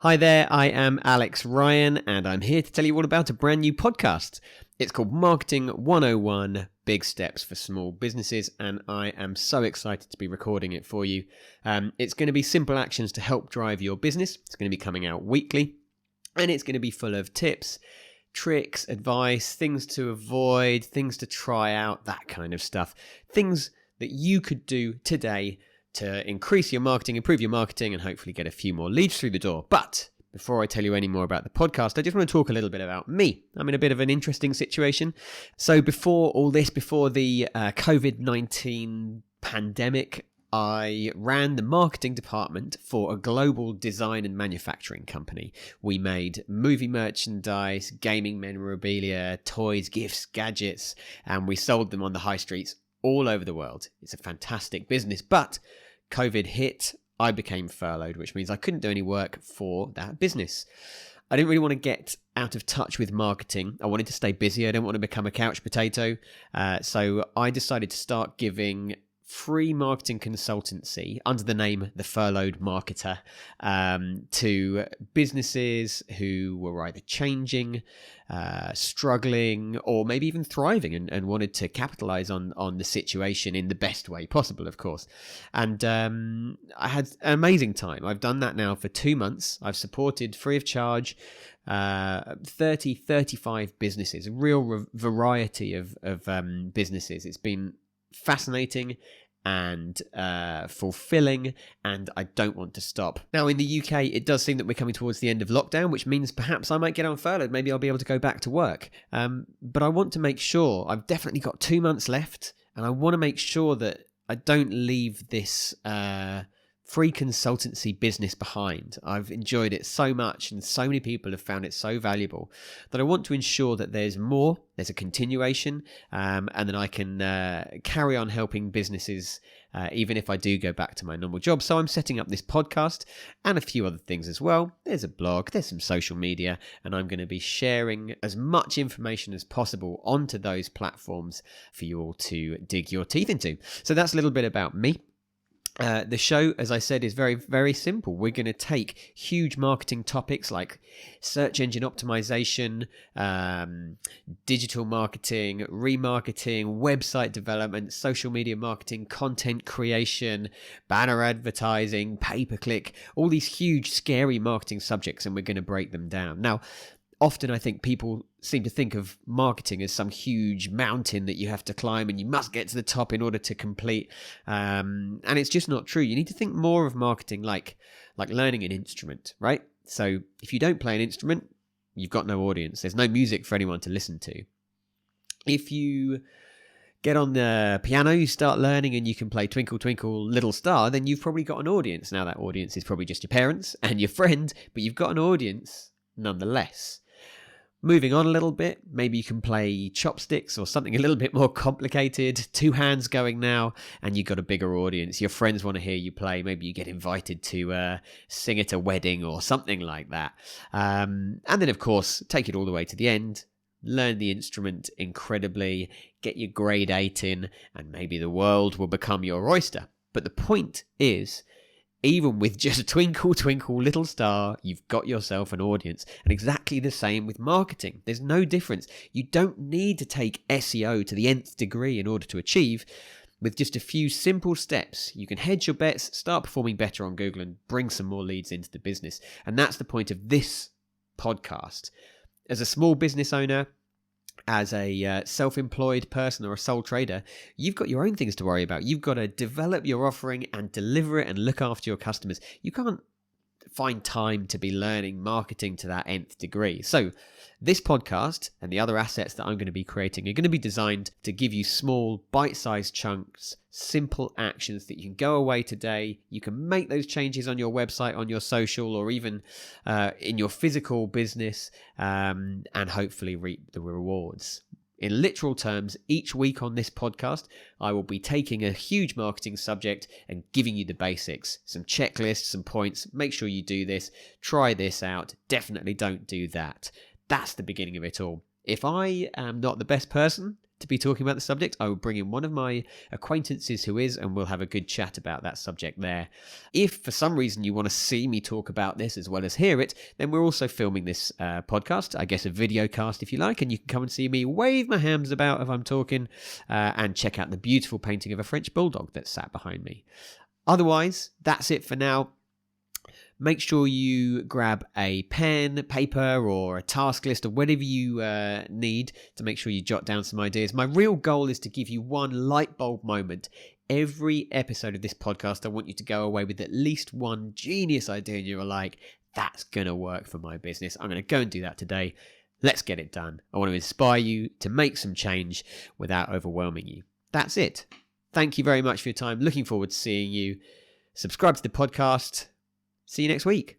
Hi there, I am Alex Ryan, and I'm here to tell you all about a brand new podcast. It's called Marketing 101 Big Steps for Small Businesses, and I am so excited to be recording it for you. It's going to be simple actions to help drive your business. It's going to be coming out weekly, and it's going to be full of tips, tricks, advice, things to avoid, things to try out, that kind of stuff. Things that you could do today to increase your marketing, improve your marketing, and hopefully get a few more leads through the door. But before I tell you any more about the podcast, I just want to talk a little bit about me. I'm in a bit of an interesting situation. So before all this, before the COVID-19 pandemic, I ran the marketing department for a global design and manufacturing company. We made movie merchandise, gaming memorabilia, toys, gifts, gadgets, and we sold them on the high streets all over the world. It's a fantastic business, but COVID hit, I became furloughed, which means I couldn't do any work for that business. I didn't really want to get out of touch with marketing. I wanted to stay busy. I didn't want to become a couch potato. So I decided to start giving free marketing consultancy under the name The Furloughed Marketer to businesses who were either changing, struggling, or maybe even thriving and wanted to capitalize on the situation in the best way possible, of course. And I had an amazing time. I've done that now for 2 months. I've supported free of charge 35 businesses, a real variety of businesses. It's been fascinating and fulfilling, and I don't want to stop. Now, in the UK, it does seem that we're coming towards the end of lockdown, which means perhaps I might get on furloughed. Maybe I'll be able to go back to work. But I want to make sure, I've definitely got 2 months left, and I want to make sure that I don't leave this free consultancy business behind. I've enjoyed it so much, and so many people have found it so valuable that I want to ensure that there's more, there's a continuation, and that I can carry on helping businesses even if I do go back to my normal job. So I'm setting up this podcast and a few other things as well. There's a blog, there's some social media, and I'm going to be sharing as much information as possible onto those platforms for you all to dig your teeth into. So that's a little bit about me. The show, as I said, is very, very simple. We're going to take huge marketing topics like search engine optimization, digital marketing, remarketing, website development, social media marketing, content creation, banner advertising, pay-per-click, all these huge, scary marketing subjects, and we're going to break them down. Now, often I think people seem to think of marketing as some huge mountain that you have to climb and you must get to the top in order to complete. And it's just not true. You need to think more of marketing like learning an instrument, right? So if you don't play an instrument, you've got no audience. There's no music for anyone to listen to. If you get on the piano, you start learning and you can play Twinkle Twinkle Little Star, then you've probably got an audience. Now that audience is probably just your parents and your friend, but you've got an audience nonetheless. Moving on a little bit, maybe you can play chopsticks or something a little bit more complicated. 2 hands going now, and you've got a bigger audience. Your friends want to hear you play. Maybe you get invited to sing at a wedding or something like that. And then, of course, take it all the way to the end. Learn the instrument incredibly, get your grade 8 in, and maybe the world will become your oyster. But the point is, even with just Twinkle, Twinkle, Little Star, you've got yourself an audience. And exactly the same with marketing. There's no difference. You don't need to take SEO to the nth degree in order to achieve. With just a few simple steps, you can hedge your bets, start performing better on Google, and bring some more leads into the business. And that's the point of this podcast. As a small business owner, as a self-employed person or a sole trader, you've got your own things to worry about. You've got to develop your offering and deliver it and look after your customers. You can't find time to be learning marketing to that nth degree. So this podcast and the other assets that I'm going to be creating are going to be designed to give you small, bite-sized chunks, simple actions that you can go away today. You can make those changes on your website, on your social, or even in your physical business, and hopefully reap the rewards. In literal terms, each week on this podcast, I will be taking a huge marketing subject and giving you the basics, some checklists, some points. Make sure you do this. Try this out. Definitely don't do that. That's the beginning of it all. If I am not the best person to be talking about the subject, I will bring in one of my acquaintances who is, and we'll have a good chat about that subject there. If for some reason you want to see me talk about this as well as hear it, then we're also filming this podcast, I guess a video cast if you like, and you can come and see me wave my hands about if I'm talking and check out the beautiful painting of a French bulldog that's sat behind me. Otherwise, that's it for now. Make sure you grab a pen, paper, or a task list, or whatever you need to make sure you jot down some ideas. My real goal is to give you one light bulb moment. Every episode of this podcast, I want you to go away with at least one genius idea, and you're like, that's going to work for my business. I'm going to go and do that today. Let's get it done. I want to inspire you to make some change without overwhelming you. That's it. Thank you very much for your time. Looking forward to seeing you. Subscribe to the podcast. See you next week.